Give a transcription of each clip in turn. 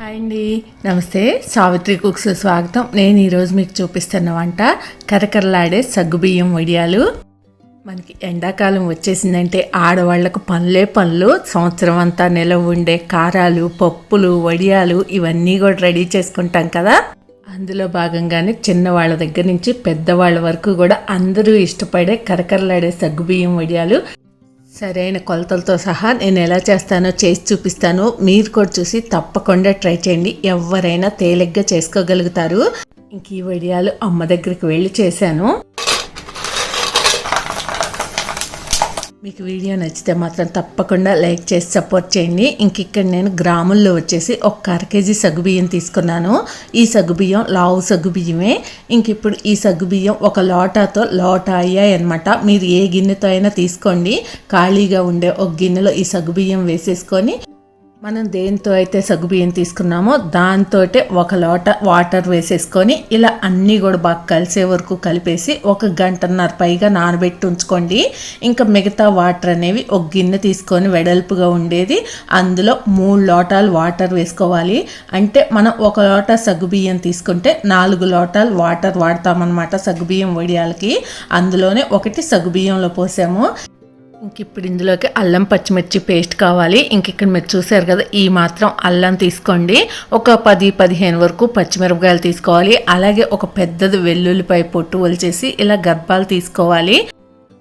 Hi అండి, నమస్తే. Savitri cooks స్వాగతం. నేను ఈరోజు మీకు చూపిస్తున్న వంట కరకరలాడే సగ్గుబియ్యం వడియాలు. మనకి ఎండాకాలం వచ్చేసిందంటే ఆడవాళ్లకు పనులే పనులు. సంవత్సరం అంతా నిలవ ఉండే కారాలు, పప్పులు, వడియాలు ఇవన్నీ కూడా రెడీ చేసుకుంటాం కదా. అందులో భాగంగానే చిన్నవాళ్ళ దగ్గర నుంచి పెద్దవాళ్ళ వరకు కూడా అందరూ ఇష్టపడే కరకరలాడే సగ్గుబియ్యం వడియాలు సరైన కొలతలతో సహా నేను ఎలా చేస్తానో చేసి చూపిస్తాను. మీరు కూడా చూసి తప్పకుండా ట్రై చేయండి. ఎవరైనా తేలిగ్గా చేసుకోగలుగుతారు. ఇంక ఈ వడియాలు అమ్మ దగ్గరికి వెళ్ళి చేశాను. మీకు వీడియో నచ్చితే మాత్రం తప్పకుండా లైక్ చేసి సపోర్ట్ చేయండి. ఇంక ఇక్కడ నేను గ్రాముల్లో వచ్చేసి ఒక 1/2 కేజీ సగ్గుబియ్యం తీసుకున్నాను. ఈ సగ్గుబియ్యం లావు సగ్గుబియ్యమే. ఇంక ఇప్పుడు ఈ సగ్గుబియ్యం ఒక లోటాతో లోట అయ్యాయి అనమాట. మీరు ఏ గిన్నెతో అయినా తీసుకోండి. ఖాళీగా ఉండే ఒక గిన్నెలో ఈ సగ్గుబియ్యం వేసేసుకొని మనం దేంతో అయితే సగ్గుబియ్యం తీసుకున్నామో దాంతో ఒక లోట వాటర్ వేసేసుకొని ఇలా అన్నీ కూడా బాగా కలిసే వరకు కలిపేసి 1 గంటన్నర పైగా నానబెట్టి ఉంచుకోండి. ఇంకా మిగతా వాటర్ అనేవి ఒక గిన్నె తీసుకొని వెడల్పుగా ఉండేది అందులో 3 లోటాలు వాటర్ వేసుకోవాలి. అంటే మనం 1 లోటా సగ్గుబియ్యం తీసుకుంటే 4 లోటాలు వాటర్ వాడతామన్నమాట సగ్గుబియ్యం వడియాలకి. అందులోనే ఒకటి సగ్గుబియ్యంలో పోసాము. ఇంక ఇప్పుడు ఇందులోకి అల్లం పచ్చిమిర్చి పేస్ట్ కావాలి. ఇంక ఇక్కడ మీరు చూసారు కదా, ఈ మాత్రం అల్లం తీసుకోండి. ఒక 10-15 వరకు పచ్చిమిరపకాయలు తీసుకోవాలి. అలాగే ఒక పెద్దది వెల్లుల్లిపాయ పొట్టు ఒలిచేసి ఇలా గర్భాలు తీసుకోవాలి.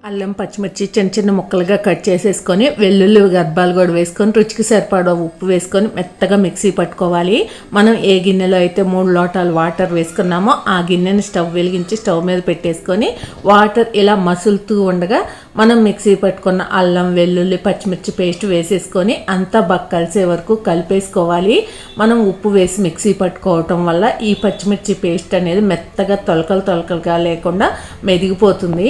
అల్లం పచ్చిమిర్చి చిన్న చిన్న ముక్కలుగా కట్ చేసేసుకొని వెల్లుల్లి గర్భాలు కూడా వేసుకొని రుచికి సరిపడా ఉప్పు వేసుకొని మెత్తగా మిక్సీ పట్టుకోవాలి. మనం ఏ గిన్నెలో అయితే 3 లోటాలు వాటర్ వేసుకున్నామో ఆ గిన్నెని స్టవ్ వెలిగించి స్టవ్ మీద పెట్టేసుకొని వాటర్ ఇలా మసులుతూ ఉండగా మనం మిక్సీ పట్టుకున్న అల్లం వెల్లుల్లి పచ్చిమిర్చి పేస్ట్ వేసేసుకొని అంతా బాగా కలిసే వరకు కలిపేసుకోవాలి. మనం ఉప్పు వేసి మిక్సీ పట్టుకోవటం వల్ల ఈ పచ్చిమిర్చి పేస్ట్ అనేది మెత్తగా తొలకలుగా లేకుండా మెదిగిపోతుంది.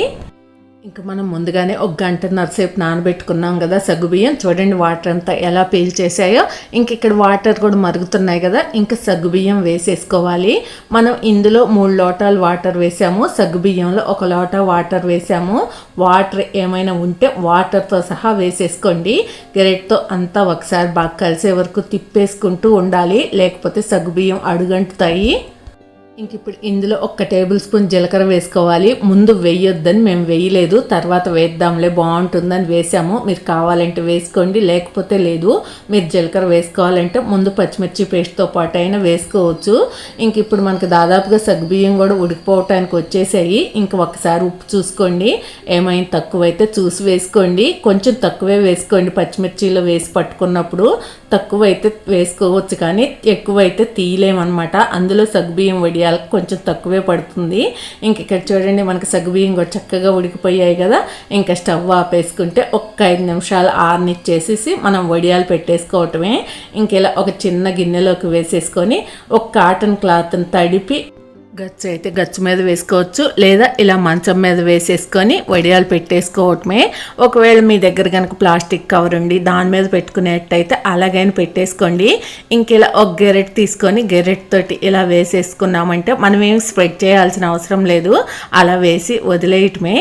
ఇంకా మనం ముందుగానే 1 గంటన్నర సేపు నానబెట్టుకున్నాం కదా సగ్గుబియ్యం. చూడండి వాటర్ అంతా ఎలా పీల్చేసాయో. ఇంక ఇక్కడ వాటర్ కూడా మరుగుతున్నాయి కదా. ఇంకా సగ్గుబియ్యం వేసేసుకోవాలి. మనం ఇందులో 3 లోటాలు వాటర్ వేసాము. సగ్గుబియ్యంలో 1 లోటా వాటర్ వేసాము. వాటర్ ఏమైనా ఉంటే వాటర్తో సహా వేసేసుకోండి. గెరెట్తో అంతా ఒకసారి బాగా కలిసే వరకు తిప్పేసుకుంటూ ఉండాలి, లేకపోతే సగ్గుబియ్యం అడుగంటుతాయి. ఇంక ఇప్పుడు ఇందులో 1 టేబుల్ స్పూన్ జీలకర్ర వేసుకోవాలి. ముందు వేయొద్దని మేము వేయలేదు, తర్వాత వేద్దాంలే బాగుంటుందని వేసాము. మీరు కావాలంటే వేసుకోండి, లేకపోతే లేదు. మీరు జీలకర్ర వేసుకోవాలంటే ముందు పచ్చిమిర్చి పేస్ట్తో పాటు అయినా వేసుకోవచ్చు. ఇంక ఇప్పుడు మనకు దాదాపుగా సగ్గుబియ్యం కూడా ఉడికిపోవటానికి వచ్చేసాయి. ఇంక ఒకసారి ఉప్పు చూసుకోండి, ఏమైనా తక్కువైతే చూసి వేసుకోండి. కొంచెం తక్కువే వేసుకోండి. పచ్చిమిర్చిలో వేసి పట్టుకున్నప్పుడు తక్కువైతే వేసుకోవచ్చు, కానీ ఎక్కువైతే తీయలేమన్నమాట. అందులో సగ్గుబియ్యం వడియాలకు కొంచెం తక్కువే పడుతుంది. ఇంక ఇక్కడ చూడండి మనకి సగ్గుబియ్యం కూడా చక్కగా ఉడికిపోయాయి కదా. ఇంకా స్టవ్ ఆపేసుకుంటే 5 నిమిషాలు ఆరనిచ్చేసేసి మనం వడియాలు పెట్టేసుకోవటమే. ఇంక ఇలా ఒక చిన్న గిన్నెలోకి వేసేసుకొని ఒక కాటన్ క్లాత్ని తడిపి గచ్చు అయితే గచ్చు మీద వేసుకోవచ్చు, లేదా ఇలా మంచం మీద వేసేసుకొని వడియాలు పెట్టేసుకోవటమే. ఒకవేళ మీ దగ్గర కనుక ప్లాస్టిక్ కవర్ ఉండి దాని మీద పెట్టుకునేట్టయితే అలాగైనా పెట్టేసుకోండి. ఇంక ఇలా ఒక గెరెట్ తీసుకొని గెరెట్ తోటి ఇలా వేసేసుకున్నామంటే మనం ఏం స్ప్రెడ్ చేయాల్సిన అవసరం లేదు, అలా వేసి వదిలేయటమే.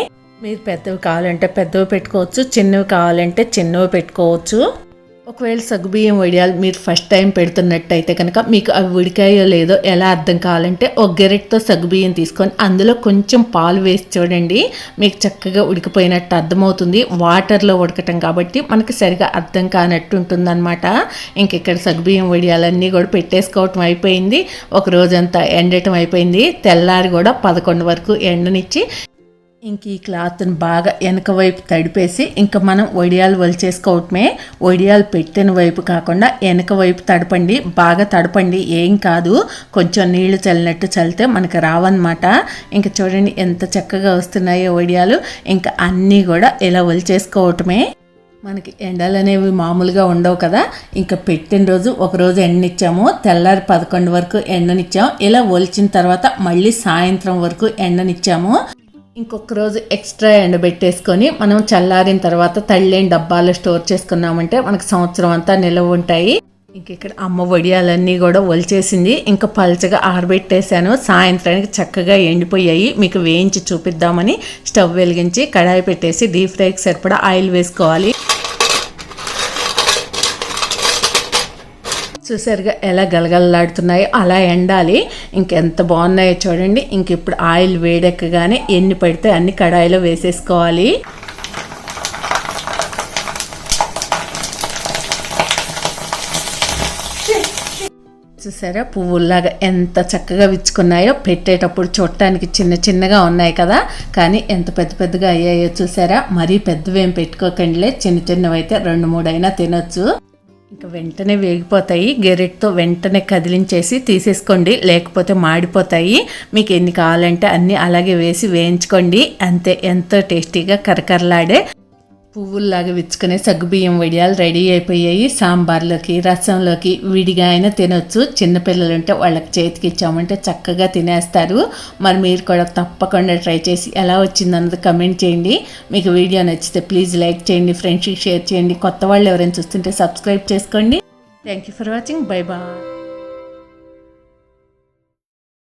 మీరు పెద్దవి కావాలంటే పెద్దవి పెట్టుకోవచ్చు, చిన్నవి కావాలంటే చిన్నవి పెట్టుకోవచ్చు. ఒకవేళ సగ్గుబియ్యం వడియాలు మీరు ఫస్ట్ టైం పెడుతున్నట్టయితే కనుక మీకు అవి ఉడికాయో లేదో ఎలా అర్థం కావాలంటే ఒక గెరెట్తో సగ్గుబియ్యం తీసుకొని అందులో కొంచెం పాలు వేసి చూడండి, మీకు చక్కగా ఉడికిపోయినట్టు అర్థమవుతుంది. వాటర్లో ఉడకటం కాబట్టి మనకి సరిగా అర్థం కానట్టు ఉంటుందన్నమాట. ఇంక ఇక్కడ సగ్గుబియ్యం వడియాలన్నీ కూడా పెట్టేసుకోవటం అయిపోయింది. ఒక రోజంతా ఎండటం అయిపోయింది. తెల్లారి కూడా 11 వరకు ఎండనిచ్చి ఇంక ఈ క్లాత్ని బాగా వెనక వైపు తడిపేసి ఇంకా మనం వడియాలు వలిచేసుకోవటమే. వడియాలు పెట్టిన వైపు కాకుండా వెనక వైపు తడపండి, బాగా తడపండి, ఏం కాదు. కొంచెం నీళ్లు చల్లినట్టు చల్లితే మనకి రావన్నమాట. ఇంకా చూడండి ఎంత చక్కగా వస్తున్నాయో వడియాలు. ఇంకా అన్నీ కూడా ఇలా వలిచేసుకోవటమే. మనకి ఎండలు అనేవి మామూలుగా ఉండవు కదా. ఇంకా పెట్టిన రోజు ఒకరోజు ఎండనిచ్చాము, తెల్లారి 11 వరకు ఎండనిచ్చాము. ఇలా ఒలిచిన తర్వాత మళ్ళీ సాయంత్రం వరకు ఎండనిచ్చాము. ఇంకొక రోజు ఎక్స్ట్రా ఎండబెట్టేసుకొని మనం చల్లారిన తర్వాత తళ్ళేని డబ్బాలో స్టోర్ చేసుకున్నామంటే మనకు సంవత్సరం అంతా నిల్వ ఉంటాయి. ఇంక ఇక్కడ అమ్మ వడియాలన్నీ కూడా ఒలిచేసింది. ఇంకా పల్చగా ఆరబెట్టేశాను. సాయంత్రానికి చక్కగా ఎండిపోయాయి. మీకు వేయించి చూపిద్దామని స్టవ్ వెలిగించి కడాయి పెట్టేసి డీప్ ఫ్రైకి సరిపడా ఆయిల్ వేసుకోవాలి. చూసారుగా ఎలా గలగలలాడుతున్నాయో అలా ఎండాలి. ఇంకెంత బాగున్నాయో చూడండి. ఇంక ఇప్పుడు ఆయిల్ వేడెక్కగానే ఎన్ని పడితే అన్ని కడాయిలో వేసేసుకోవాలి. చూసారా పువ్వుల్లాగా ఎంత చక్కగా విచ్చుకున్నాయో. పెట్టేటప్పుడు చూడటానికి చిన్న చిన్నగా ఉన్నాయి కదా, కానీ ఎంత పెద్ద పెద్దగా అయ్యాయో చూసారా. మరీ పెద్దవేం పెట్టుకోకండిలే, చిన్న చిన్నవైతే 2-3 అయినా తినొచ్చు. ఇంకా వెంటనే వేగిపోతాయి. గెరెట్తో వెంటనే కదిలించేసి తీసేసుకోండి, లేకపోతే మాడిపోతాయి. మీకు ఎన్ని కావాలంటే అన్నీ అలాగే వేసి వేయించుకోండి. అంతే, ఎంతో టేస్టీగా కరకరలాడే పువ్వుల్లాగా విచ్చుకునే సగ్గుబియ్యం వడియాలు రెడీ అయిపోయాయి. సాంబార్లోకి, రసంలోకి విడిగా అయినా తినొచ్చు. చిన్నపిల్లలు ఉంటే వాళ్ళకి చేతికి ఇచ్చామంటే చక్కగా తినేస్తారు. మరి మీరు కూడా తప్పకుండా ట్రై చేసి ఎలా వచ్చిందన్నది కమెంట్ చేయండి. మీకు వీడియో నచ్చితే ప్లీజ్ లైక్ చేయండి, ఫ్రెండ్స్కి షేర్ చేయండి. కొత్త వాళ్ళు ఎవరైనా చూస్తుంటే సబ్స్క్రైబ్ చేసుకోండి. Thank you for watching. Bye bye.